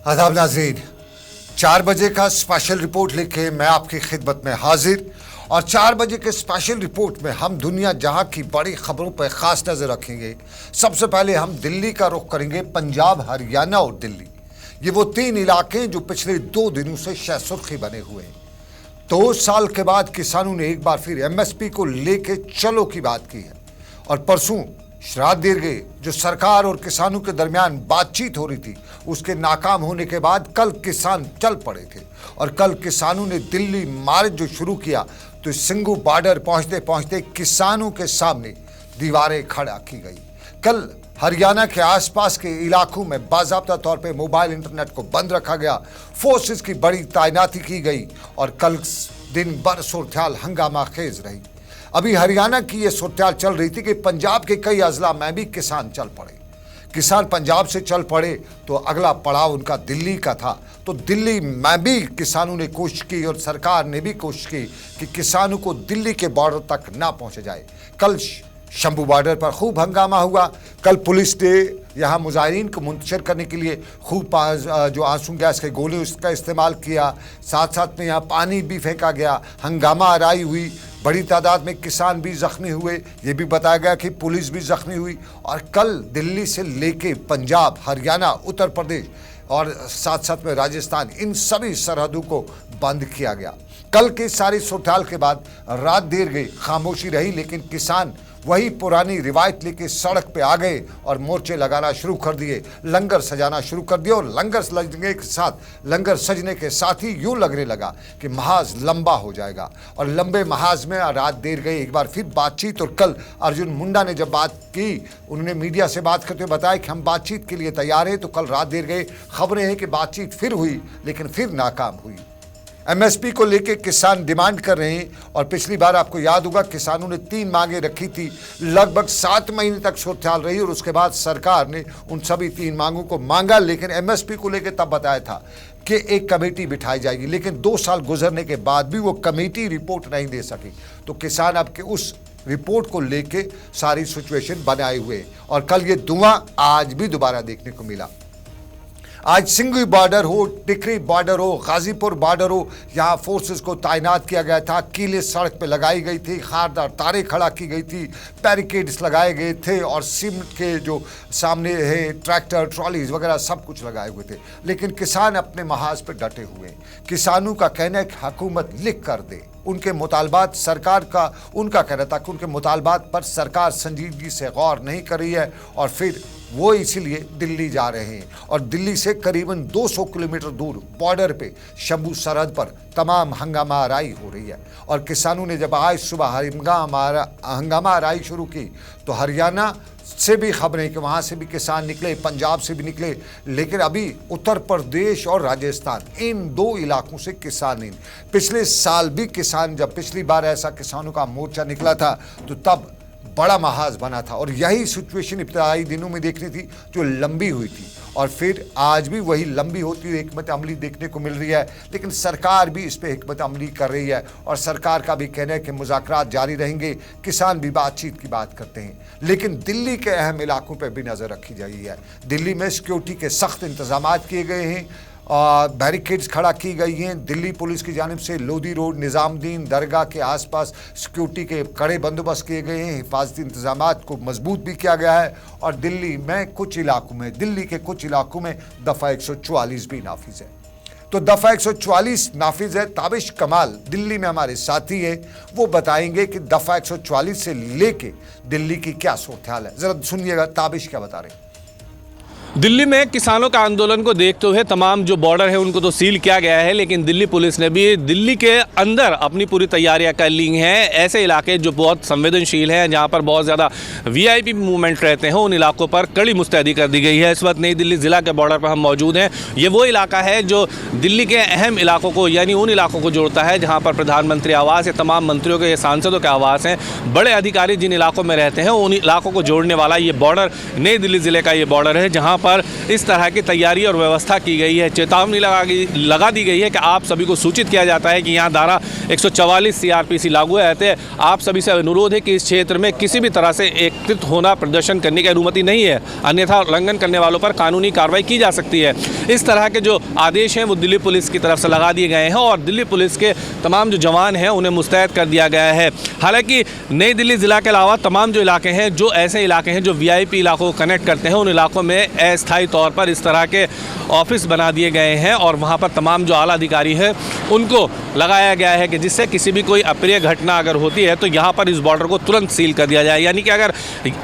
आदाब नाज़रीन, 4 बजे का स्पेशल रिपोर्ट लेके मैं आपकी खिदमत में हाजिर। और 4 बजे के स्पेशल रिपोर्ट में हम दुनिया जहां की बड़ी खबरों पर ख़ास नज़र रखेंगे। सबसे पहले हम दिल्ली का रुख करेंगे। पंजाब, हरियाणा और दिल्ली, ये वो 3 इलाके जो पिछले 2 दिनों से सुर्खी बने हुए हैं। 2 साल के बाद किसानों ने एक बार फिर एमएसपी को लेके चलो की बात की है। और परसों श्राद्ध दीर्घे जो सरकार और किसानों के दरमियान बातचीत हो रही थी, उसके नाकाम होने के बाद कल किसान चल पड़े थे। और कल किसानों ने दिल्ली मार्च जो शुरू किया, तो सिंघू बॉर्डर पहुंचते पहुंचते किसानों के सामने दीवारें खड़ा की गई। कल हरियाणा के आसपास के इलाकों में बाज़ाब्ता तौर पे मोबाइल इंटरनेट को बंद रखा गया, फोर्सेस की बड़ी तैनाती की गई और कल दिन भर सूरत-ए-हाल हंगामा खेज रही। अभी हरियाणा की ये सूरत-ए-हाल चल रही थी कि पंजाब के कई अजला में भी किसान चल पड़े। किसान पंजाब से चल पड़े तो अगला पड़ाव उनका दिल्ली का था। तो दिल्ली में भी किसानों ने कोशिश की और सरकार ने भी कोशिश की कि किसानों को दिल्ली के बॉर्डर तक ना पहुंचे जाए। कल शंभू बॉर्डर पर खूब हंगामा हुआ। कल पुलिस ने यहाँ मुजाहिरीन को मुंतशिर करने के लिए खूब जो आंसू गैस के गोले उसका इस्तेमाल किया। साथ साथ में यहाँ पानी भी फेंका गया, हंगामा आराई हुई। बड़ी तादाद में किसान भी ज़ख्मी हुए, ये भी बताया गया कि पुलिस भी ज़ख्मी हुई। और कल दिल्ली से लेके पंजाब, हरियाणा, उत्तर प्रदेश और साथ साथ में राजस्थान, इन सभी सरहदों को बंद किया गया। कल के सारी सूरत-ए-हाल के बाद रात देर गई, खामोशी रही, लेकिन किसान वही पुरानी रिवायत लेके सड़क पे आ गए और मोर्चे लगाना शुरू कर दिए, लंगर सजाना शुरू कर दिए। और लंगर सजने के साथ ही यूँ लगने लगा कि महाज लंबा हो जाएगा। और लंबे महाज में रात देर गई, एक बार फिर बातचीत। और कल अर्जुन मुंडा ने जब बात की, उन्होंने मीडिया से बात करते हुए बताया कि हम बातचीत के लिए तैयार हैं। तो कल रात देर गई, खबरें हैं कि बातचीत फिर हुई, लेकिन फिर नाकाम हुई। एमएसपी को लेके किसान डिमांड कर रहे हैं। और पिछली बार आपको याद होगा किसानों ने 3 मांगे रखी थी, लगभग 7 महीने तक सूरत-ए-हाल रही। और उसके बाद सरकार ने उन सभी 3 मांगों को मांगा, लेकिन एमएसपी को लेके तब बताया था कि एक कमेटी बिठाई जाएगी। लेकिन 2 साल गुजरने के बाद भी वो कमेटी रिपोर्ट नहीं दे सकी। तो किसान अब के उस रिपोर्ट को लेके सारी सिचुएशन बनाए हुए। और कल ये धुआं आज भी दोबारा देखने को मिला। आज सिंघू बॉर्डर हो, टिकरी बॉर्डर हो, गाजीपुर बॉर्डर हो, यहाँ फोर्सेस को तैनात किया गया था। कीले सड़क पे लगाई गई थी, खारदार तारे खड़ा की गई थी, बैरिकेड्स लगाए गए थे और सीमेंट के जो सामने है ट्रैक्टर, ट्रॉलीज वगैरह सब कुछ लगाए हुए थे। लेकिन किसान अपने महाज पे डटे हुए हैं। किसानों का कहना है कि हुकूमत लिख कर दे उनके मुतालबात। सरकार का उनका कहना था कि उनके मुतालबात पर सरकार संजीदगी से गौर नहीं कर रही है और फिर वो इसीलिए दिल्ली जा रहे हैं। और दिल्ली से करीबन 200 किलोमीटर दूर बॉर्डर पे शंभू सरहद पर तमाम हंगामा आराई हो रही है। और किसानों ने जब आज सुबह हंगामा आराई शुरू की, तो हरियाणा से भी खबरें कि वहाँ से भी किसान निकले, पंजाब से भी निकले। लेकिन अभी उत्तर प्रदेश और राजस्थान, इन 2 इलाकों से किसान नहीं। पिछले साल भी किसान, जब पिछली बार ऐसा किसानों का मोर्चा निकला था, तो तब बड़ा महाज बना था। और यही सिचुएशन इब्तदाई दिनों में देखनी थी जो लंबी हुई थी। और फिर आज भी वही लंबी होती हुई हिकमत अमली देखने को मिल रही है। लेकिन सरकार भी इस पर हिकमत अमली कर रही है और सरकार का भी कहना है कि मुज़ाकरात जारी रहेंगे। किसान भी बातचीत की बात करते हैं। लेकिन दिल्ली के अहम इलाकों पर भी नज़र रखी जा रही है। दिल्ली में सिक्योरिटी के सख्त इंतजाम किए गए हैं, बैरिकेड्स खड़ा की गई हैं। दिल्ली पुलिस की जानिब से लोधी रोड, निज़ामुद्दीन दरगाह के आसपास सिक्योरिटी के कड़े बंदोबस्त किए गए हैं। हिफाजती इंतजामात को मजबूत भी किया गया है। और दिल्ली के कुछ इलाकों में दफ़ा 144 भी नाफिज है। तो दफ़ा 144 नाफिज है। ताबिश कमाल दिल्ली में हमारे साथी है, वो बताएंगे कि दफ़ा 144 से लेके दिल्ली की क्या सूरत-ए-हाल है। ज़रा सुनिएगा ताबिश क्या बता रहे हैं। दिल्ली में किसानों का आंदोलन को देखते हुए तमाम जो बॉर्डर है उनको तो सील किया गया है, लेकिन दिल्ली पुलिस ने भी दिल्ली के अंदर अपनी पूरी तैयारियां कर ली हैं। ऐसे इलाके जो बहुत संवेदनशील हैं, जहां पर बहुत ज़्यादा वीआईपी मूवमेंट रहते हैं, उन इलाकों पर कड़ी मुस्तैदी कर दी गई है। इस वक्त नई दिल्ली ज़िला के बॉर्डर पर हम मौजूद हैं। ये वो इलाका है जो दिल्ली के अहम इलाकों को, यानी उन इलाकों को जोड़ता है जहाँ पर प्रधानमंत्री आवास या तमाम मंत्रियों के, सांसदों के आवास हैं। बड़े अधिकारी जिन इलाकों में रहते हैं, उन इलाकों को जोड़ने वाला ये बॉर्डर नई दिल्ली ज़िले का ये बॉर्डर है, जहाँ पर इस तरह की तैयारी और व्यवस्था की गई है। चेतावनी लगा दी गई है कि आप सभी को सूचित किया जाता है कि यहाँ धारा 144 CRPC लागू है। ऐसे आप सभी से अनुरोध है कि इस क्षेत्र में किसी भी तरह से एकत्रित होना, प्रदर्शन करने की अनुमति नहीं है, अन्यथा उल्लंघन करने वालों पर कानूनी कार्रवाई की जा सकती है। इस तरह के जो आदेश हैं वो दिल्ली पुलिस की तरफ से लगा दिए गए हैं और दिल्ली पुलिस के तमाम जो जवान हैं उन्हें मुस्तैद कर दिया गया है। हालांकि नई दिल्ली ज़िला के अलावा तमाम जो इलाके हैं, जो ऐसे इलाके हैं जो VIP इलाकों को कनेक्ट करते हैं, उन इलाकों में अस्थायी तौर पर इस तरह के ऑफिस बना दिए गए हैं और वहाँ पर तमाम जो आला अधिकारी हैं उनको लगाया गया है कि जिससे किसी भी कोई अप्रिय घटना अगर होती है तो यहाँ पर इस बॉर्डर को तुरंत सील कर दिया जाए। यानी कि अगर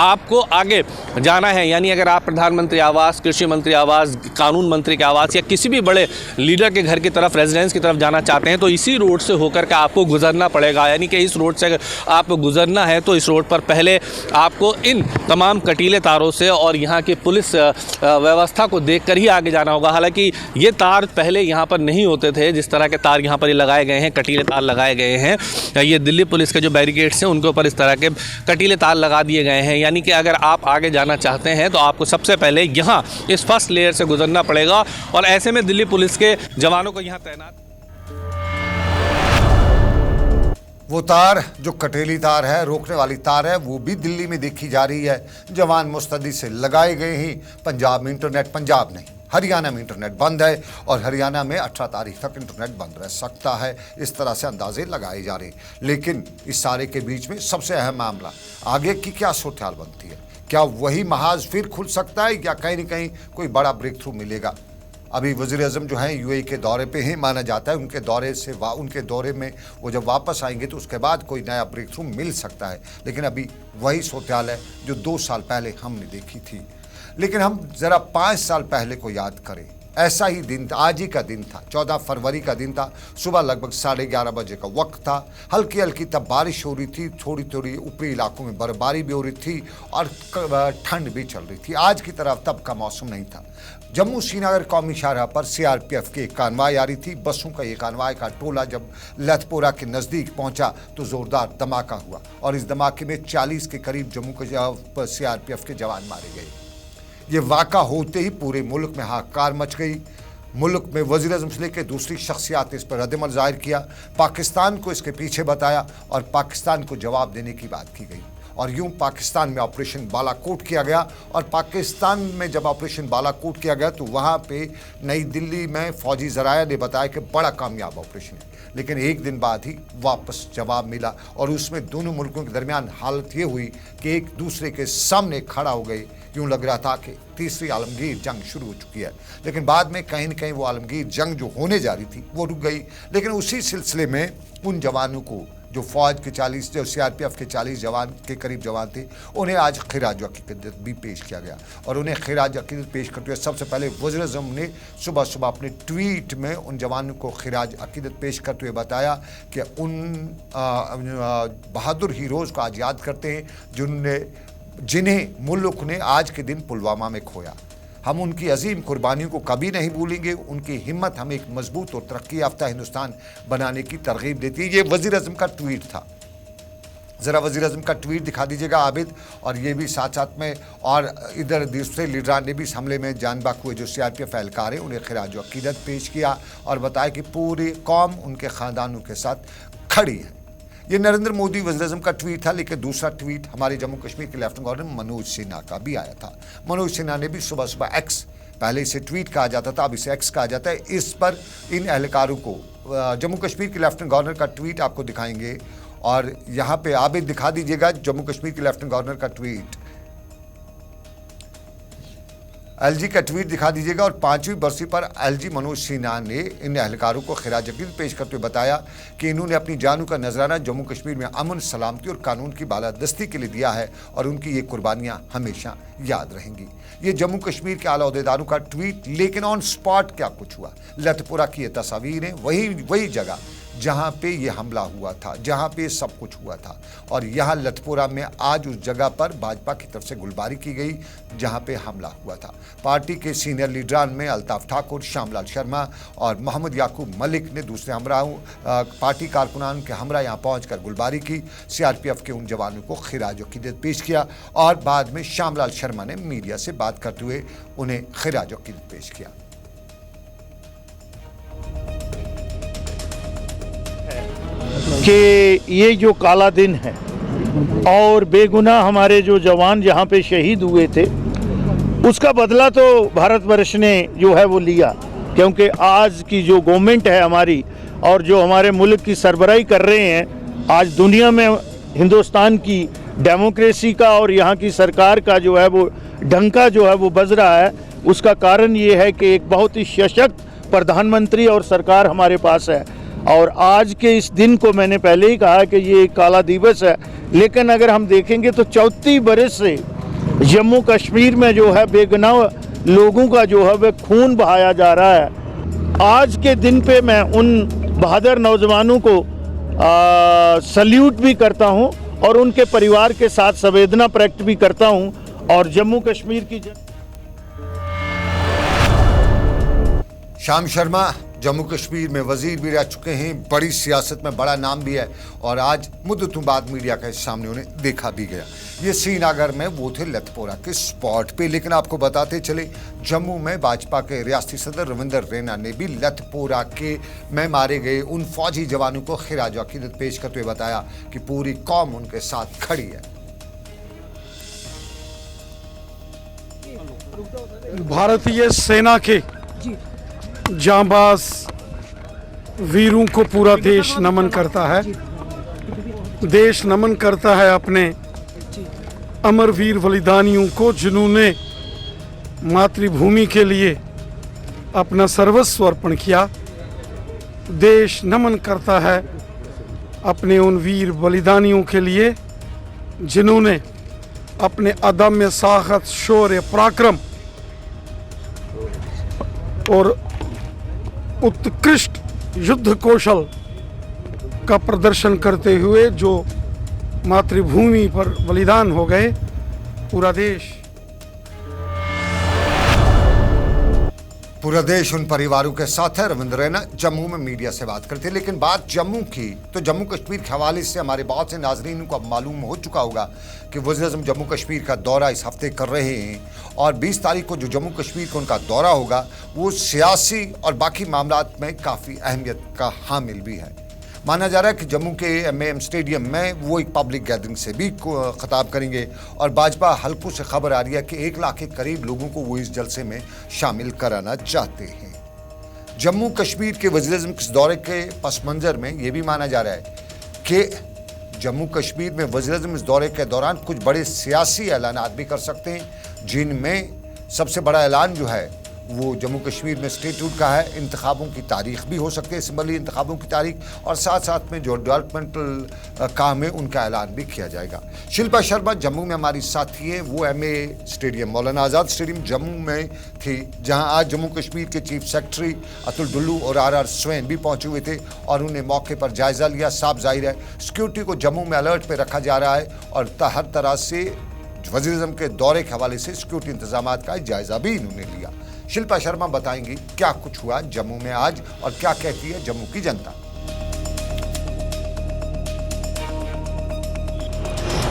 आपको आगे जाना है, यानी अगर आप प्रधानमंत्री आवास, कृषि मंत्री आवास, कानून मंत्री के आवास या किसी भी बड़े लीडर के घर की तरफ, रेजिडेंस की तरफ जाना चाहते हैं तो इसी रोड से होकर के आपको गुजरना पड़ेगा। यानी कि इस रोड से अगर आपको गुजरना है तो इस रोड पर पहले आपको इन तमाम कटीले तारों से और यहाँ की पुलिस व्यवस्था को देखकर ही आगे जाना होगा। हालांकि ये तार पहले यहाँ पर नहीं होते थे, जिस तरह के तार यहाँ पर लगाए गए हैं, कटीले तार लगाए गए हैं। ये दिल्ली पुलिस के जो बैरिकेड्स हैं उनके ऊपर इस तरह के कटीले तार लगा दिए गए हैं। यानी कि अगर आप आगे जाना चाहते हैं तो आपको सबसे पहले यहाँ इस फर्स्ट लेयर से गुजरना पड़ेगा और ऐसे में दिल्ली पुलिस के जवानों को यहाँ तैनात। वो तार जो कटेली तार है, रोकने वाली तार है, वो भी दिल्ली में देखी जा रही है। जवान मुस्तैदी से लगाए गए ही पंजाब में इंटरनेट, पंजाब नहीं हरियाणा में इंटरनेट बंद है और हरियाणा में 18 तारीख तक इंटरनेट बंद रह सकता है। इस तरह से अंदाजे लगाए जा रहे हैं। लेकिन इस सारे के बीच में सबसे अहम मामला आगे की क्या सूरत बनती है। क्या वही महाज फिर खुल सकता है या कहीं न कहीं कोई बड़ा ब्रेक थ्रू मिलेगा। अभी वज़ीर-ए-आज़म जो हैं UAE के दौरे पे हैं, माना जाता है उनके दौरे में वो जब वापस आएंगे तो उसके बाद कोई नया ब्रेक थ्रू मिल सकता है। लेकिन अभी वही सूरत है जो 2 साल पहले हमने देखी थी। लेकिन हम ज़रा 5 साल पहले को याद करें। ऐसा ही दिन था, आज ही का दिन था, 14 फरवरी का दिन था। सुबह लगभग 11:30 बजे का वक्त था। हल्की हल्की तब बारिश हो रही थी, थोड़ी थोड़ी ऊपरी इलाकों में बर्फबारी भी हो रही थी और ठंड भी चल रही थी। आज की तरफ तब का मौसम नहीं था। जम्मू श्रीनगर कौमी शाहराह पर CRPF की एक कानवाई आ रही थी। बसों का ये कानवाई का टोला जब लथपोरा के नज़दीक पहुंचा तो ज़ोरदार धमाका हुआ और इस धमाके में 40 के करीब जम्मू के CRPF के जवान मारे गए। ये वाक़ा होते ही पूरे मुल्क में हाहाकार मच गई। मुल्क में वज़ीर-ए-आज़म से लेकर दूसरी शख्सियात ने इस पर रद्द-ए-अमल ज़ाहिर किया, पाकिस्तान को इसके पीछे बताया और पाकिस्तान को जवाब देने की बात की गई। और यूं पाकिस्तान में ऑपरेशन बालाकोट किया गया और पाकिस्तान में जब ऑपरेशन बालाकोट किया गया तो वहाँ पे नई दिल्ली में फ़ौजी ज़राया ने बताया कि बड़ा कामयाब ऑपरेशन है। लेकिन एक दिन बाद ही वापस जवाब मिला और उसमें दोनों मुल्कों के दरमियान हालत ये हुई कि एक दूसरे के सामने खड़ा हो गए। यूँ लग रहा था कि तीसरी आलमगीर जंग शुरू हो चुकी है। लेकिन बाद में कहीं न कहीं वो आलमगीर जंग जो होने जा रही थी वो रुक गई। लेकिन उसी सिलसिले में उन जवानों को जो फ़ौज के 40 जो CRPF के 40 जवान के करीब जवान थे उन्हें आज खिराज अक़ीदत भी पेश किया गया। और उन्हें खिराज अक़ीदत पेश करते हुए सबसे पहले वज़ीर-ए-आज़म ने सुबह सुबह अपने ट्वीट में उन जवानों को खिराज अक़ीदत पेश करते हुए बताया कि उन बहादुर हीरोज़ को आज याद करते हैं जिन्हें मुल्क ने आज के दिन पुलवामा में खोया। हम उनकी अजीम कुर्बानियों को कभी नहीं भूलेंगे। उनकी हिम्मत हमें एक मजबूत और तरक्की याफ्ता हिंदुस्तान बनाने की तरगीब देती है। ये वज़ीर-ए-आज़म का ट्वीट था। ज़रा वज़ीर-ए-आज़म का ट्वीट दिखा दीजिएगा आबिद। और ये भी साथ साथ में और इधर दूसरे लीडरान ने भी इस हमले में जान बाक हुए जो CRPF एहलकार हैं उन्हें खिराज अक़ीदत पेश किया और बताया कि पूरी कौम उनके ख़ानदानों के साथ खड़ी है। ये नरेंद्र मोदी वज़ीर-ए-आज़म का ट्वीट था। लेकिन दूसरा ट्वीट हमारे जम्मू कश्मीर के लेफ्टिनेंट गवर्नर मनोज सिन्हा का भी आया था। मनोज सिन्हा ने भी सुबह सुबह X, पहले इसे ट्वीट कहा जाता था, अब इसे X कहा जाता है, इस पर इन एहलकारों को जम्मू कश्मीर के लेफ्टिनेंट गवर्नर का ट्वीट आपको दिखाएंगे। और यहाँ पे आबिद दिखा दीजिएगा जम्मू कश्मीर के लेफ्टिनेंट गवर्नर का ट्वीट, LG का ट्वीट दिखा दीजिएगा। और 5वीं बरसी पर LG मनोज सिन्हा ने इन एहलकारों को खिराज अक़ीदत पेश करते हुए बताया कि इन्होंने अपनी जानों का नजराना जम्मू कश्मीर में अमन, सलामती और कानून की बालादस्ती के लिए दिया है और उनकी ये कुर्बानियां हमेशा याद रहेंगी। ये जम्मू कश्मीर के आला अहदेदारों का ट्वीट। लेकिन ऑन स्पॉट क्या कुछ हुआ, लथपुरा की ये तस्वीरें, वही जगह जहां पे ये हमला हुआ था, जहां पे सब कुछ हुआ था। और यहाँ लथपोरा में आज उस जगह पर भाजपा की तरफ से गोलीबारी की गई जहां पे हमला हुआ था। पार्टी के सीनियर लीडरान में अल्ताफ ठाकुर, श्यामलाल शर्मा और मोहम्मद याकूब मलिक ने दूसरे हमराओं पार्टी कारकुनान के हमरा यहाँ पहुंचकर गोलीबारी की। सीआरपीएफ के उन जवानों को खिराज अकीदत पेश किया और बाद में श्यामलाल शर्मा ने मीडिया से बात करते हुए उन्हें खिराज अकीदत पेश किया। कि ये जो काला दिन है और बेगुनाह हमारे जो जवान जहाँ पे शहीद हुए थे, उसका बदला तो भारतवर्ष ने जो है वो लिया, क्योंकि आज की जो गवर्नमेंट है हमारी और जो हमारे मुल्क की सरबराही कर रहे हैं, आज दुनिया में हिंदुस्तान की डेमोक्रेसी का और यहाँ की सरकार का जो है वो डंका जो है वो बज रहा है। उसका कारण ये है कि एक बहुत ही सशक्त प्रधानमंत्री और सरकार हमारे पास है। और आज के इस दिन को मैंने पहले ही कहा कि ये एक काला दिवस है, लेकिन अगर हम देखेंगे तो 34 बरस से जम्मू कश्मीर में जो है बेगुनाह लोगों का जो है वह खून बहाया जा रहा है। आज के दिन पे मैं उन बहादुर नौजवानों को सल्यूट भी करता हूं और उनके परिवार के साथ संवेदना प्रकट भी करता हूं। और जम्मू कश्मीर की श्याम शर्मा जम्मू कश्मीर में वजीर भी रह चुके हैं, बड़ी सियासत में बड़ा नाम भी है और आज मुद्दतों बाद मीडिया के सामने उन्हें देखा भी गया। ये श्रीनगर में वो थे लथपोरा के स्पॉट पे। लेकिन आपको बताते चले, जम्मू में भाजपा के रियासती सदर रविंदर रैना ने भी लथपोरा के में मारे गए उन फौजी जवानों को खिराज अकीदत पेश करते हुए बताया कि पूरी कौम उनके साथ खड़ी है। भारतीय सेना के जांबाज वीरों को पूरा देश नमन करता है। देश नमन करता है अपने अमर वीर बलिदानियों को, जिन्होंने मातृभूमि के लिए अपना सर्वस्व अर्पण किया। देश नमन करता है अपने उन वीर बलिदानियों के लिए जिन्होंने अपने अदम्य साहस, शौर्य, पराक्रम और उत्कृष्ट युद्ध कौशल का प्रदर्शन करते हुए जो मातृभूमि पर बलिदान हो गए। पूरा देश उन परिवारों के साथ है। रविंद्र रैना जम्मू में मीडिया से बात करते हैं। लेकिन बात जम्मू की तो जम्मू कश्मीर के हवाले से हमारे बहुत से नाजरीन को अब मालूम हो चुका होगा कि वज़ीर-ए-आज़म जम्मू कश्मीर का दौरा इस हफ्ते कर रहे हैं और 20 तारीख को जो जम्मू कश्मीर का उनका दौरा होगा वो सियासी और बाकी मामलात में काफ़ी अहमियत का हामिल भी है। माना जा रहा है कि जम्मू के एमएएम स्टेडियम में वो एक पब्लिक गैदरिंग से भी खिताब करेंगे और भाजपा हल्कों से खबर आ रही है कि 1 लाख के करीब लोगों को वो इस जलसे में शामिल कराना चाहते हैं। जम्मू कश्मीर के वज़ीर-ए-आज़म के दौरे के पस मंज़र में ये भी माना जा रहा है कि जम्मू कश्मीर में वज़ीर-ए-आज़म इस दौरे के दौरान कुछ बड़े सियासी ऐलानात भी कर सकते हैं, जिनमें सबसे बड़ा ऐलान जो है वो जम्मू कश्मीर में स्टेटहुड का है। इंतखाबों की तारीख भी हो सकती है, असम्बली इंतखाबों की तारीख, और साथ साथ में जो डेवलपमेंटल काम है उनका ऐलान भी किया जाएगा। शिल्पा शर्मा जम्मू में हमारी साथी है, वो एमए स्टेडियम, मौलाना आज़ाद स्टेडियम जम्मू में थी, जहां आज जम्मू कश्मीर के चीफ सेक्रेटरी अतुल डुल्लू और आर स्वैन भी पहुंचे हुए थे और उन्हें मौके पर जायज़ा लिया। साफ जाहिर है सिक्योरिटी को जम्मू में अलर्ट पर रखा जा रहा है और हर तरह से वज़ीर-ए-आज़म के दौरे के हवाले से सिक्योरिटी इंतजाम का जायज़ा भी इन्होंने लिया। शिल्पा शर्मा बताएंगी क्या कुछ हुआ जम्मू में आज और क्या कहती है जम्मू की जनता।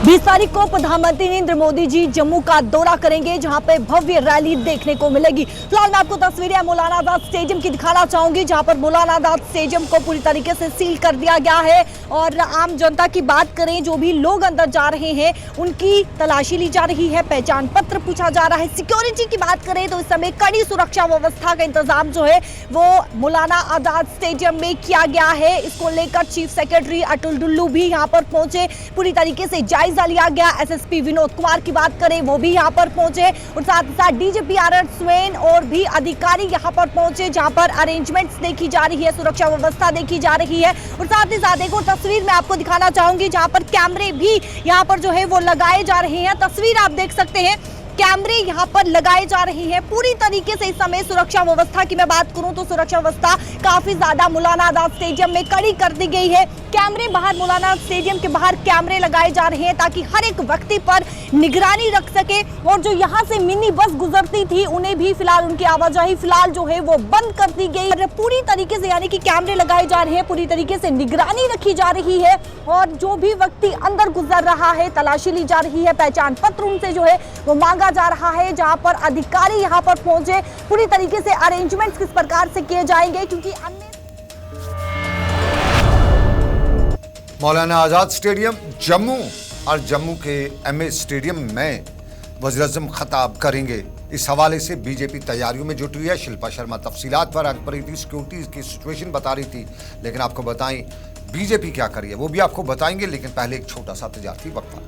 20 तारीख को प्रधानमंत्री नरेंद्र मोदी जी जम्मू का दौरा करेंगे, जहां पे भव्य रैली देखने को मिलेगी। फिलहाल मैं आपको तस्वीरें मौलाना आजाद स्टेडियम की दिखाना चाहूंगी, जहां पर मौलाना आजाद स्टेडियम को पूरी तरीके से सील कर दिया गया है और आम जनता की बात करें, जो भी लोग अंदर जा रहे हैं उनकी तलाशी ली जा रही है, पहचान पत्र पूछा जा रहा है। सिक्योरिटी की बात करें तो इस समय कड़ी सुरक्षा व्यवस्था का इंतजाम जो है वो मौलाना आजाद स्टेडियम में किया गया है। इसको लेकर चीफ सेक्रेटरी अतुल डुल्लू भी यहाँ पर पहुंचे, पूरी तरीके से जायजा लिया गया। एसएसपी विनोद कुमार की बात करें वो भी यहां पर पहुंचे और साथ ही साथ डीजीपी आर स्वैन और भी अधिकारी यहां पर पहुंचे, जहां पर अरेंजमेंट्स देखी जा रही है, सुरक्षा व्यवस्था देखी जा रही है। और साथ ही साथ एक और तस्वीर मैं आपको दिखाना चाहूंगी, जहां पर कैमरे भी यहां पर जो है वो लगाए जा रहे हैं। तस्वीर आप देख सकते हैं कैमरे यहाँ पर लगाए जा रहे हैं। पूरी तरीके से इस समय सुरक्षा व्यवस्था की मैं बात करूं तो सुरक्षा व्यवस्था काफी ज्यादा मौलाना आजाद स्टेडियम में कड़ी कर दी गई है। कैमरे बाहर, मौलाना स्टेडियम के बाहर कैमरे लगाए जा रहे हैं ताकि हर एक व्यक्ति पर निगरानी रख सके। और जो यहाँ से मिनी बस गुजरती थी उन्हें भी फिलहाल उनकी आवाजाही फिलहाल जो है वो बंद कर दी गई। पूरी तरीके से यानी कि कैमरे लगाए जा रहे हैं, पूरी तरीके से निगरानी रखी जा रही है और जो भी व्यक्ति अंदर गुजर रहा है तलाशी ली जा रही है। पहचान पत्र उनसे जो है वो मांगा जा रहा है। जहां पर अधिकारी यहां पर पहुंचे, पूरी तरीके से अरेंजमेंट्स किस प्रकार से किए जाएंगे, क्योंकि अन्य मौलाना आज़ाद स्टेडियम जम्मू और जम्मू के एमए स्टेडियम में वज़ीर-ए-आज़म खिताब करेंगे। इस हवाले से बीजेपी तैयारियों में जुटी है। शिल्पा शर्मा तफसीलात पर आग पर थी, सिक्योरिटी की सिचुएशन बता रही थी, लेकिन आपको बताएं बीजेपी क्या करी है वो भी आपको बताएंगे, लेकिन पहले एक छोटा सा तजारती वक्फा।